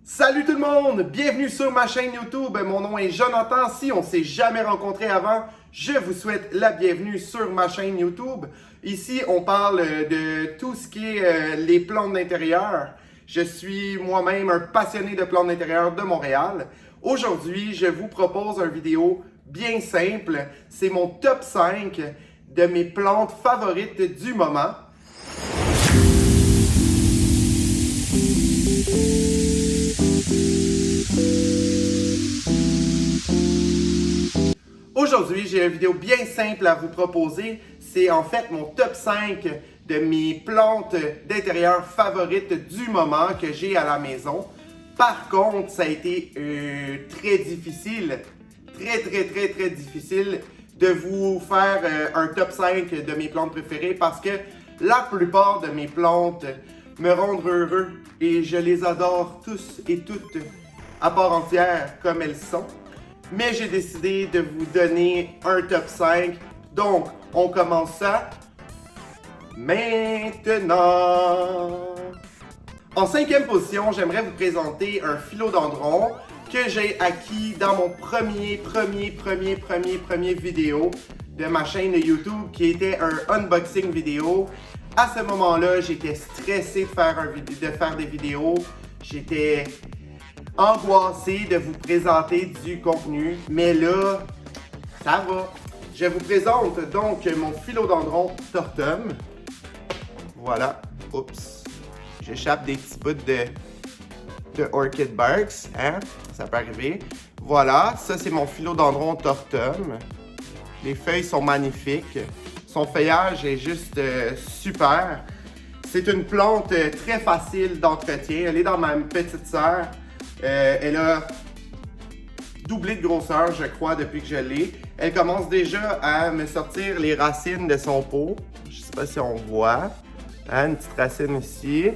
Salut tout le monde! Bienvenue sur ma chaîne YouTube. Mon nom est Jonathan. Si on ne s'est jamais rencontré avant, je vous souhaite la bienvenue sur ma chaîne YouTube. Ici, on parle de tout ce qui est les plantes d'intérieur. Je suis moi-même un passionné de plantes d'intérieur de Montréal. Aujourd'hui, je vous propose une vidéo bien simple. C'est mon top 5 de mes plantes favorites du moment. Aujourd'hui, j'ai une vidéo bien simple à vous proposer. C'est en fait mon top 5 de mes plantes d'intérieur favorites du moment que j'ai à la maison. Par contre, ça a été très difficile, très difficile de vous faire un top 5 de mes plantes préférées parce que la plupart de mes plantes me rendent heureux et je les adore tous et toutes à part entière comme elles sont. Mais j'ai décidé de vous donner un top 5. Donc, on commence ça maintenant. En 5e position, j'aimerais vous présenter un philodendron que j'ai acquis dans mon premier vidéo de ma chaîne YouTube qui était un unboxing vidéo. À ce moment-là, j'étais stressé de faire des vidéos. J'étais angoissé de vous présenter du contenu, mais là, ça va. Je vous présente donc mon philodendron tortum. Voilà. Oups. J'échappe des petits bouts de Orchid Barks, hein? Ça peut arriver. Voilà, ça c'est mon philodendron tortum. Les feuilles sont magnifiques. Son feuillage est juste super. C'est une plante très facile d'entretien. Elle est dans ma petite serre. Elle a doublé de grosseur, je crois, depuis que je l'ai. Elle commence déjà à me sortir les racines de son pot. Je ne sais pas si on voit. Hein, une petite racine ici.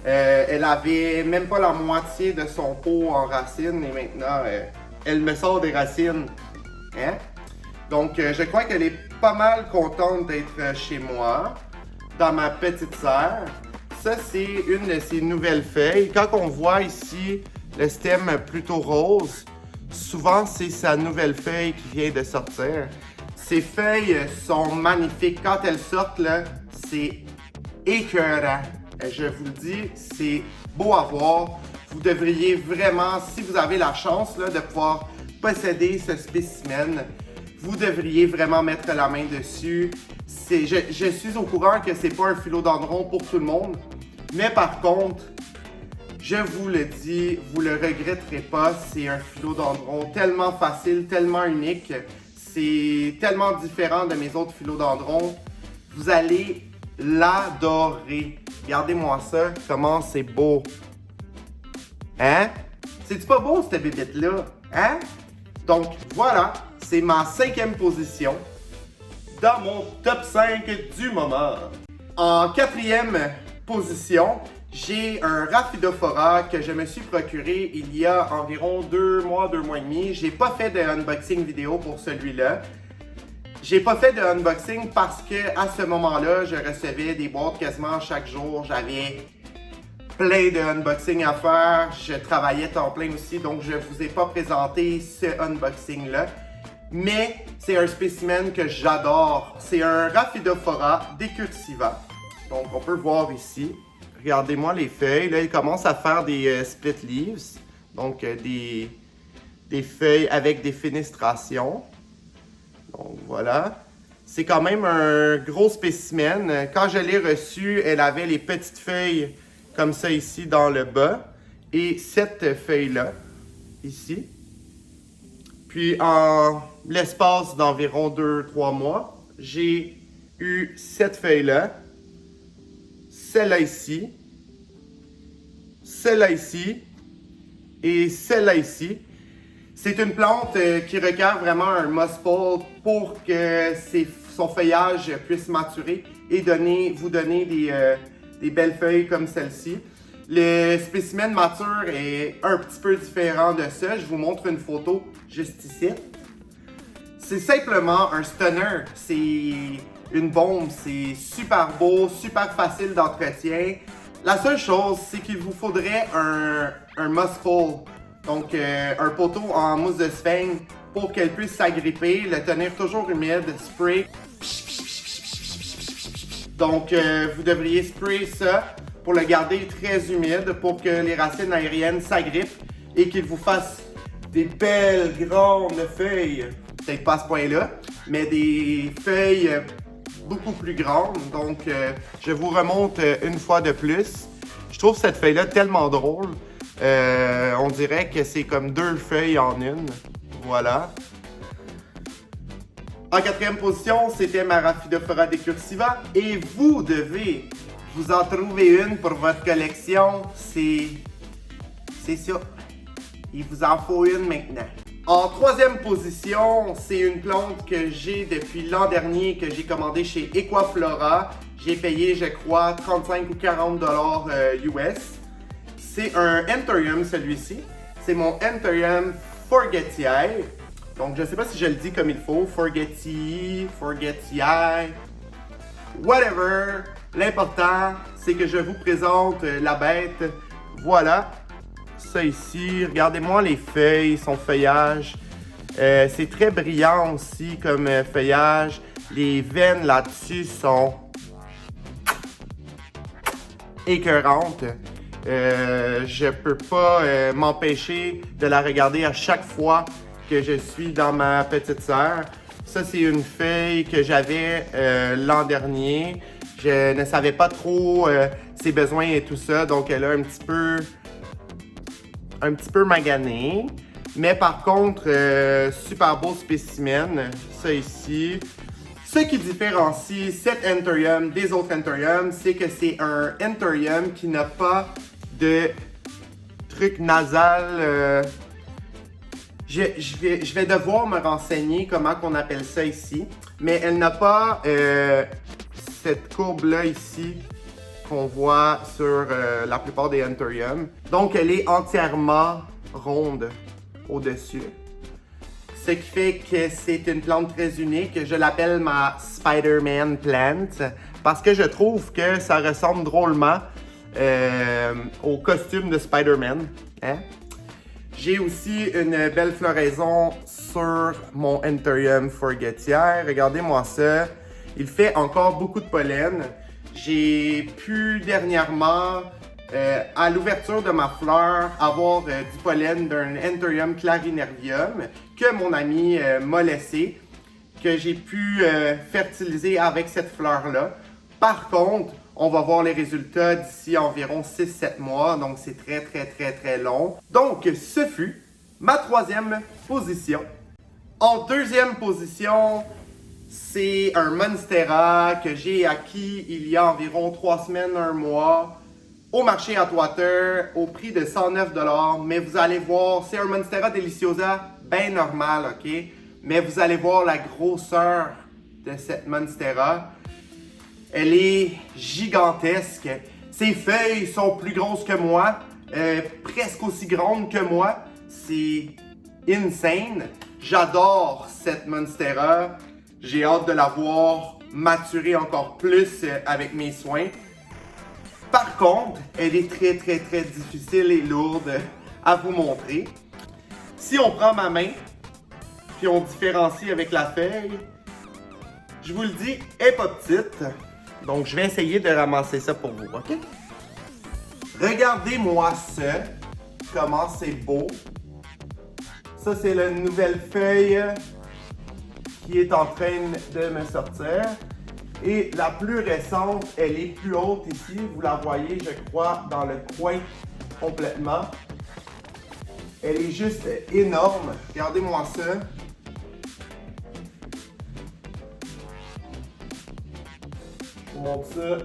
Elle avait même pas la moitié de son pot en racines et maintenant, elle me sort des racines. Hein? Donc, je crois qu'elle est pas mal contente d'être chez moi, dans ma petite serre. Ça, c'est une de ses nouvelles feuilles. Quand on voit ici le stem plutôt rose, souvent c'est sa nouvelle feuille qui vient de sortir. Ces feuilles sont magnifiques. Quand elles sortent, là, c'est écœurant. Je vous le dis, c'est beau à voir. Vous devriez vraiment, si vous avez la chance là, de pouvoir posséder ce spécimen, vous devriez vraiment mettre la main dessus. Je suis au courant que c'est pas un philodendron pour tout le monde, mais par contre, je vous le dis, vous le regretterez pas. C'est un philodendron tellement facile, tellement unique. C'est tellement différent de mes autres philodendrons. Vous allez l'adorer. Regardez-moi ça, comment c'est beau. Hein? C'est-tu pas beau cette bébête-là? Hein? Donc voilà, c'est ma 5e position dans mon top 5 du moment. En 4e position, j'ai un Rhaphidophora que je me suis procuré il y a environ 2 mois et demi. J'ai pas fait de unboxing vidéo pour celui-là. J'ai pas fait de unboxing parce que à ce moment-là, je recevais des boîtes quasiment chaque jour. J'avais plein de unboxing à faire. Je travaillais temps plein aussi, donc je vous ai pas présenté ce unboxing-là. Mais c'est un spécimen que j'adore. C'est un Rhaphidophora decursiva. Donc on peut voir ici. Regardez-moi les feuilles. Là, il commence à faire des split leaves. Donc des feuilles avec des fenestrations. Donc voilà. C'est quand même un gros spécimen. Quand je l'ai reçu, elle avait les petites feuilles comme ça ici dans le bas. Et cette feuille-là, ici. Puis en l'espace d'environ 2-3 mois, j'ai eu cette feuille-là. Celle-là ici, celle-là ici et celle-là ici. C'est une plante qui requiert vraiment un moss pole pour que son feuillage puisse maturer et vous donner des belles feuilles comme celle-ci. Le spécimen mature est un petit peu différent de ça. Je vous montre une photo juste ici. C'est simplement un stunner. C'est une bombe, c'est super beau, super facile d'entretien. La seule chose, c'est qu'il vous faudrait un moss pole, donc un poteau en mousse de sphagne pour qu'elle puisse s'agripper, le tenir toujours humide, spray. Donc vous devriez sprayer ça pour le garder très humide pour que les racines aériennes s'agrippent et qu'il vous fasse des belles grandes feuilles. Peut-être pas à ce point-là, mais des feuilles beaucoup plus grandes. Donc je vous remonte une fois de plus. Je trouve cette feuille-là tellement drôle. On dirait que c'est comme 2 feuilles en une. Voilà. En 4e position, c'était ma Rhaphidophora decursiva. Et vous devez vous en trouver une pour votre collection. C'est ça. Il vous en faut une maintenant. En 3e position, c'est une plante que j'ai depuis l'an dernier, que j'ai commandée chez Equaflora. J'ai payé, je crois, 35 ou 40 $ US. C'est un Anthurium, celui-ci. C'est mon Anthurium Forgetiae. Donc, je ne sais pas si je le dis comme il faut. Forgetiae, whatever. L'important, c'est que je vous présente la bête. Voilà. Ça ici, regardez-moi les feuilles, son feuillage. C'est très brillant aussi comme feuillage. Les veines là-dessus sont écœurantes. Je peux pas m'empêcher de la regarder à chaque fois que je suis dans ma petite sœur. Ça, c'est une feuille que j'avais l'an dernier. Je ne savais pas trop ses besoins et tout ça, donc elle a un petit peu magané. Mais par contre, super beau spécimen, ça ici. Ce qui différencie cet Anthurium des autres Anthuriums, c'est que c'est un Anthurium qui n'a pas de truc nasal. Je vais devoir me renseigner comment on appelle ça ici. Mais elle n'a pas cette courbe-là ici qu'on voit sur la plupart des Anthuriums. Donc, elle est entièrement ronde au-dessus. Ce qui fait que c'est une plante très unique. Je l'appelle ma Spider-Man plant parce que je trouve que ça ressemble drôlement au costume de Spider-Man. Hein? J'ai aussi une belle floraison sur mon Anthurium Forgetiae. Regardez-moi ça. Il fait encore beaucoup de pollen. J'ai pu dernièrement, à l'ouverture de ma fleur, avoir du pollen d'un Anthurium clarinervium que mon ami m'a laissé, que j'ai pu fertiliser avec cette fleur-là. Par contre, on va voir les résultats d'ici environ 6-7 mois, donc c'est très long. Donc, ce fut ma 3e position. En 2e position, c'est un Monstera que j'ai acquis il y a environ 3 semaines, 1 mois, au marché Atwater, au prix de 109 $. Mais vous allez voir, c'est un Monstera deliciosa bien normal, ok? Mais vous allez voir la grosseur de cette Monstera. Elle est gigantesque. Ses feuilles sont plus grosses que moi, presque aussi grandes que moi. C'est insane. J'adore cette Monstera. J'ai hâte de la voir maturer encore plus avec mes soins. Par contre, elle est très difficile et lourde à vous montrer. Si on prend ma main, puis on différencie avec la feuille, je vous le dis, elle n'est pas petite. Donc, je vais essayer de ramasser ça pour vous, ok? Regardez-moi ça, comment c'est beau. Ça, c'est la nouvelle feuille qui est en train de me sortir. Et la plus récente, elle est plus haute ici. Vous la voyez, je crois, dans le coin complètement. Elle est juste énorme. Regardez-moi ça. Je vous montre ça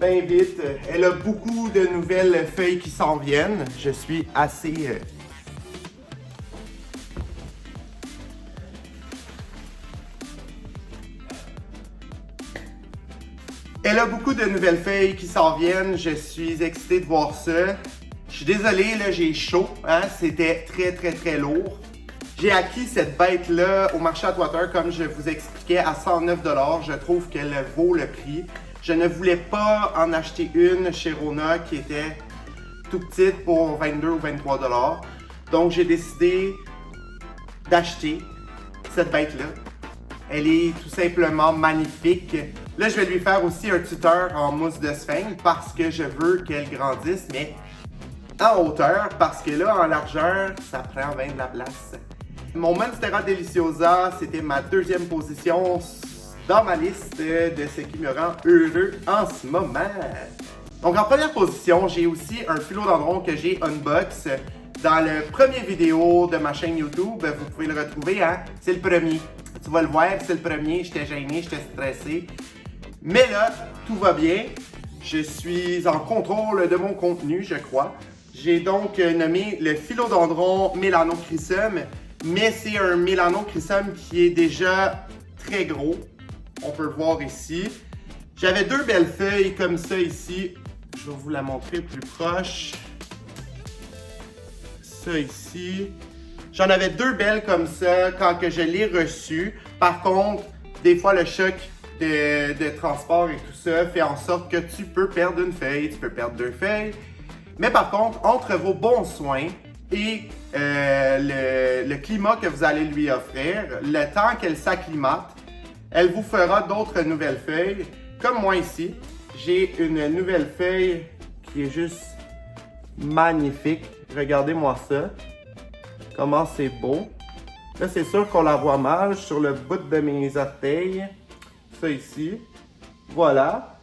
bien vite. Elle a beaucoup de nouvelles feuilles qui s'en viennent. Je suis assez... Elle a beaucoup de nouvelles feuilles qui s'en viennent. Je suis excité de voir ça. Je suis désolé, là, j'ai chaud. Hein? C'était très lourd. J'ai acquis cette bête-là au marché Atwater, comme je vous expliquais, à 109 $. Je trouve qu'elle vaut le prix. Je ne voulais pas en acheter une chez Rona qui était tout petite pour 22 ou 23 $. Donc j'ai décidé d'acheter cette bête-là. Elle est tout simplement magnifique. Là, je vais lui faire aussi un tuteur en mousse de sphinx parce que je veux qu'elle grandisse, mais en hauteur, parce que là, en largeur, ça prend bien de la place. Mon Monstera Deliciosa, c'était ma deuxième position dans ma liste de ce qui me rend heureux en ce moment. Donc en première position, j'ai aussi un philodendron que j'ai unbox dans le premier vidéo de ma chaîne YouTube. Vous pouvez le retrouver, hein? C'est le premier. Tu vas le voir, c'est le premier. J'étais gêné, j'étais stressé. Mais là, tout va bien. Je suis en contrôle de mon contenu, je crois. J'ai donc nommé le philodendron Melanochrysum, mais c'est un Melanochrysum qui est déjà très gros. On peut le voir ici. J'avais deux belles feuilles comme ça ici. Je vais vous la montrer plus proche. Ça ici. J'en avais deux belles comme ça quand que je l'ai reçu. Par contre, des fois le choc de transport et tout ça fait en sorte que tu peux perdre une feuille, tu peux perdre deux feuilles. Mais par contre, entre vos bons soins et le climat que vous allez lui offrir, le temps qu'elle s'acclimate, elle vous fera d'autres nouvelles feuilles. Comme moi ici, j'ai une nouvelle feuille qui est juste magnifique. Regardez-moi ça. Comment c'est beau. Là, c'est sûr qu'on la voit mal sur le bout de mes orteils. Ça ici. Voilà.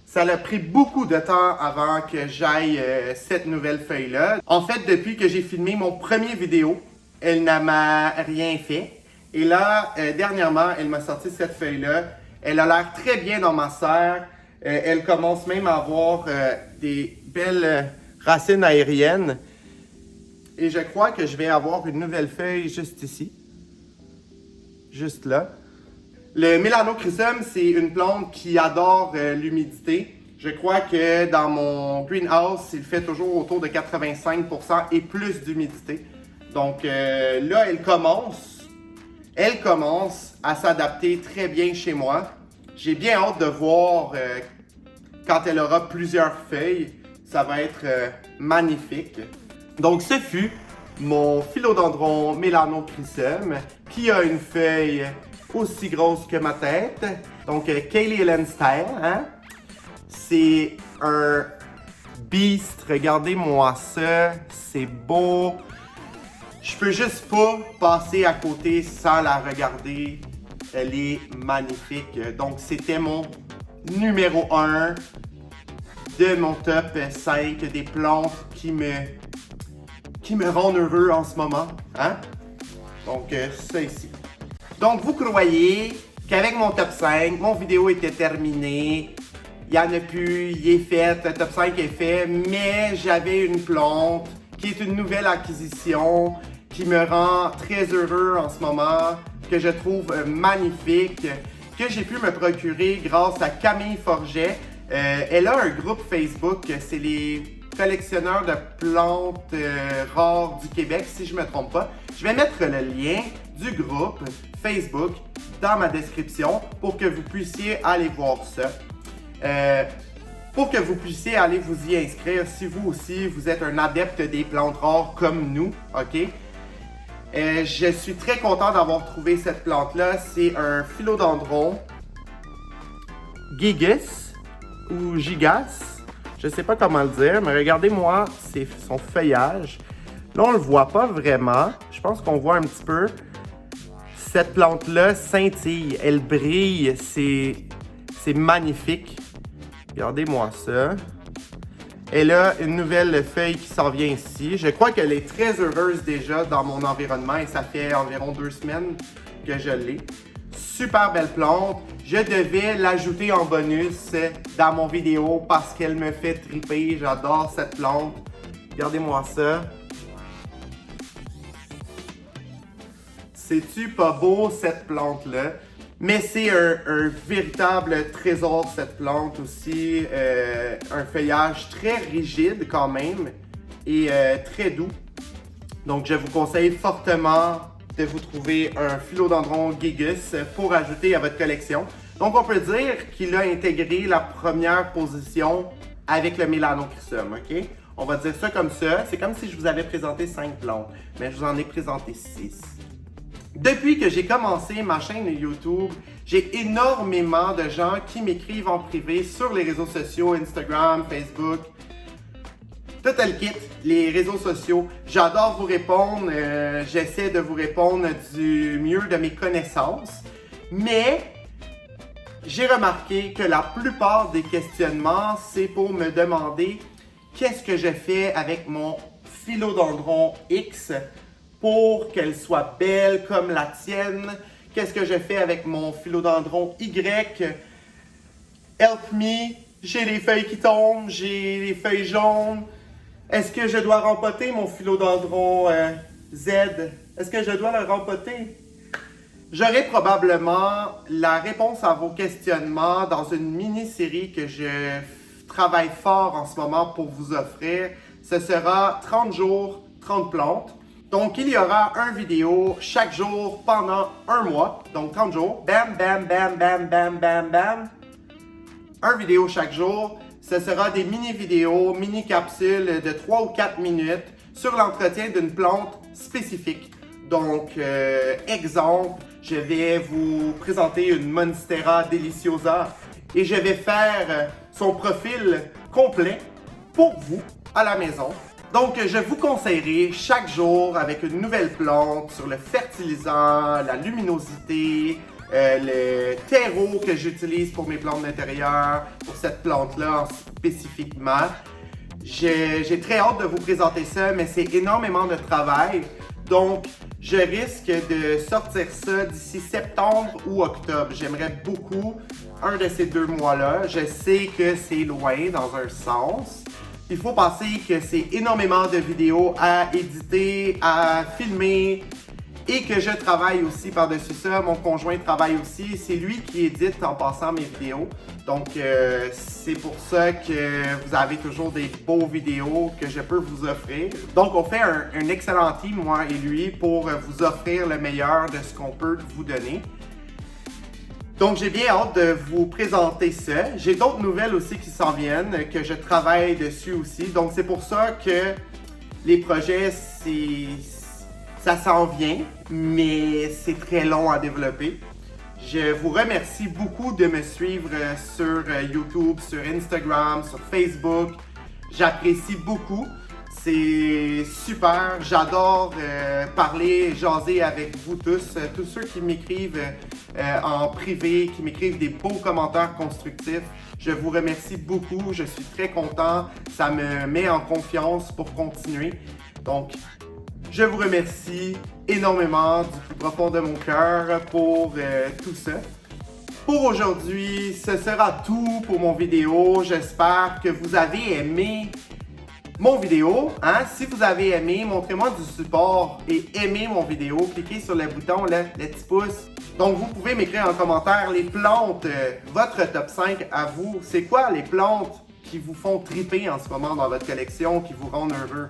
Ça a pris beaucoup de temps avant que j'aille cette nouvelle feuille-là. En fait, depuis que j'ai filmé mon premier vidéo, elle n'a m'a rien fait. Et là, dernièrement, elle m'a sorti cette feuille-là. Elle a l'air très bien dans ma serre. Elle commence même à avoir des belles racines aériennes. Et je crois que je vais avoir une nouvelle feuille juste ici. Juste là. Le Melanochrysum, c'est une plante qui adore l'humidité. Je crois que dans mon greenhouse, il fait toujours autour de 85% et plus d'humidité. Donc là, elle commence à s'adapter très bien chez moi. J'ai bien hâte de voir quand elle aura plusieurs feuilles. Ça va être magnifique. Donc ce fut mon philodendron Melanochrysum qui a une feuille aussi grosse que ma tête. Donc Kaylee Ellen style, hein? C'est un beast. Regardez-moi ça. C'est beau. Je peux juste pas passer à côté sans la regarder. Elle est magnifique. Donc c'était mon numéro 1 de mon top 5 des plantes qui me rendent heureux en ce moment. Hein? Donc ça ici. Donc vous croyez qu'avec mon top 5, mon vidéo était terminée. Il n'y en a plus, il est fait, le top 5 est fait, mais j'avais une plante qui est une nouvelle acquisition qui me rend très heureux en ce moment, que je trouve magnifique, que j'ai pu me procurer grâce à Camille Forget. Elle a un groupe Facebook, c'est les collectionneurs de plantes rares du Québec, si je ne me trompe pas. Je vais mettre le lien du groupe Facebook dans ma description pour que vous puissiez aller voir ça. Pour que vous puissiez aller vous y inscrire si vous aussi vous êtes un adepte des plantes rares comme nous, ok? Je suis très content d'avoir trouvé cette plante-là. C'est un philodendron gigas ou gigas. Je sais pas comment le dire, mais regardez-moi son feuillage. Là, on le voit pas vraiment. Je pense qu'on voit un petit peu. Cette plante-là scintille, elle brille, c'est magnifique. Regardez-moi ça. Elle a une nouvelle feuille qui s'en vient ici. Je crois qu'elle est très heureuse déjà dans mon environnement et ça fait environ 2 semaines que je l'ai. Super belle plante. Je devais l'ajouter en bonus dans mon vidéo parce qu'elle me fait triper. J'adore cette plante. Regardez-moi ça. C'est-tu pas beau cette plante-là? Mais c'est un véritable trésor cette plante aussi. Un feuillage très rigide quand même et très doux. Donc je vous conseille fortement de vous trouver un philodendron gigas pour ajouter à votre collection. Donc on peut dire qu'il a intégré la première position avec le mélanochrysum, ok? On va dire ça comme ça. C'est comme si je vous avais présenté 5 plantes, mais je vous en ai présenté 6. Depuis que j'ai commencé ma chaîne YouTube, j'ai énormément de gens qui m'écrivent en privé sur les réseaux sociaux, Instagram, Facebook, tout le kit, les réseaux sociaux. J'adore vous répondre, j'essaie de vous répondre du mieux de mes connaissances, mais j'ai remarqué que la plupart des questionnements, c'est pour me demander qu'est-ce que je fais avec mon philodendron X pour qu'elle soit belle comme la tienne. Qu'est-ce que je fais avec mon philodendron Y? Help me, j'ai les feuilles qui tombent, j'ai les feuilles jaunes. Est-ce que je dois rempoter mon philodendron Z? Est-ce que je dois le rempoter? J'aurai probablement la réponse à vos questionnements dans une mini-série que je travaille fort en ce moment pour vous offrir. Ce sera 30 jours, 30 plantes. Donc, il y aura une vidéo chaque jour pendant un mois. Donc, 30 jours. Bam, bam, bam, bam, bam, bam, bam. Une vidéo chaque jour. Ce sera des mini-vidéos, mini-capsules de 3 ou 4 minutes sur l'entretien d'une plante spécifique. Donc, exemple, je vais vous présenter une Monstera deliciosa et je vais faire son profil complet pour vous à la maison. Donc, je vous conseillerai chaque jour avec une nouvelle plante sur le fertilisant, la luminosité, le terreau que j'utilise pour mes plantes d'intérieur, pour cette plante-là spécifiquement. J'ai très hâte de vous présenter ça, mais c'est énormément de travail. Donc, je risque de sortir ça d'ici septembre ou octobre. J'aimerais beaucoup un de ces 2 mois-là. Je sais que c'est loin dans un sens. Il faut penser que c'est énormément de vidéos à éditer, à filmer et que je travaille aussi par-dessus ça. Mon conjoint travaille aussi. C'est lui qui édite en passant mes vidéos. Donc, c'est pour ça que vous avez toujours des beaux vidéos que je peux vous offrir. Donc, on fait un excellent team, moi et lui, pour vous offrir le meilleur de ce qu'on peut vous donner. Donc, j'ai bien hâte de vous présenter ça. J'ai d'autres nouvelles aussi qui s'en viennent, que je travaille dessus aussi. Donc, c'est pour ça que les projets, ça s'en vient, mais c'est très long à développer. Je vous remercie beaucoup de me suivre sur YouTube, sur Instagram, sur Facebook. J'apprécie beaucoup. C'est super. J'adore parler, jaser avec vous tous. Tous ceux qui m'écrivent en privé, qui m'écrivent des beaux commentaires constructifs. Je vous remercie beaucoup. Je suis très content. Ça me met en confiance pour continuer. Donc, je vous remercie énormément du plus profond de mon cœur pour tout ça. Pour aujourd'hui, ce sera tout pour mon vidéo. J'espère que vous avez aimé mon vidéo. Si vous avez aimé, montrez-moi du support et aimez mon vidéo. Cliquez sur le bouton, le petit pouce. Donc, vous pouvez m'écrire en commentaire les plantes, votre top 5 à vous. C'est quoi les plantes qui vous font triper en ce moment dans votre collection, qui vous rendent heureux?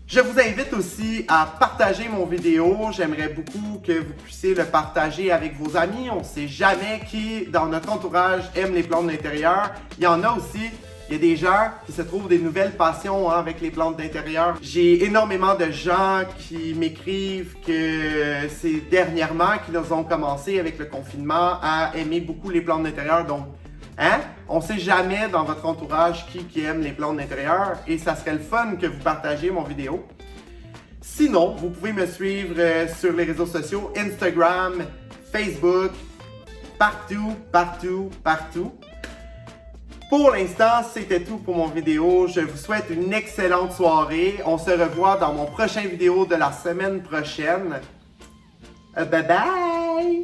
Je vous invite aussi à partager mon vidéo. J'aimerais beaucoup que vous puissiez le partager avec vos amis. On ne sait jamais qui dans notre entourage aime les plantes d'intérieur. Il y en a aussi. Il y a des gens qui se trouvent des nouvelles passions avec les plantes d'intérieur. J'ai énormément de gens qui m'écrivent que c'est dernièrement qu'ils ont commencé avec le confinement à aimer beaucoup les plantes d'intérieur. Donc, on ne sait jamais dans votre entourage qui aime les plantes d'intérieur et ça serait le fun que vous partagiez mon vidéo. Sinon, vous pouvez me suivre sur les réseaux sociaux, Instagram, Facebook, partout. Pour l'instant, c'était tout pour mon vidéo. Je vous souhaite une excellente soirée. On se revoit dans mon prochain vidéo de la semaine prochaine. Bye bye!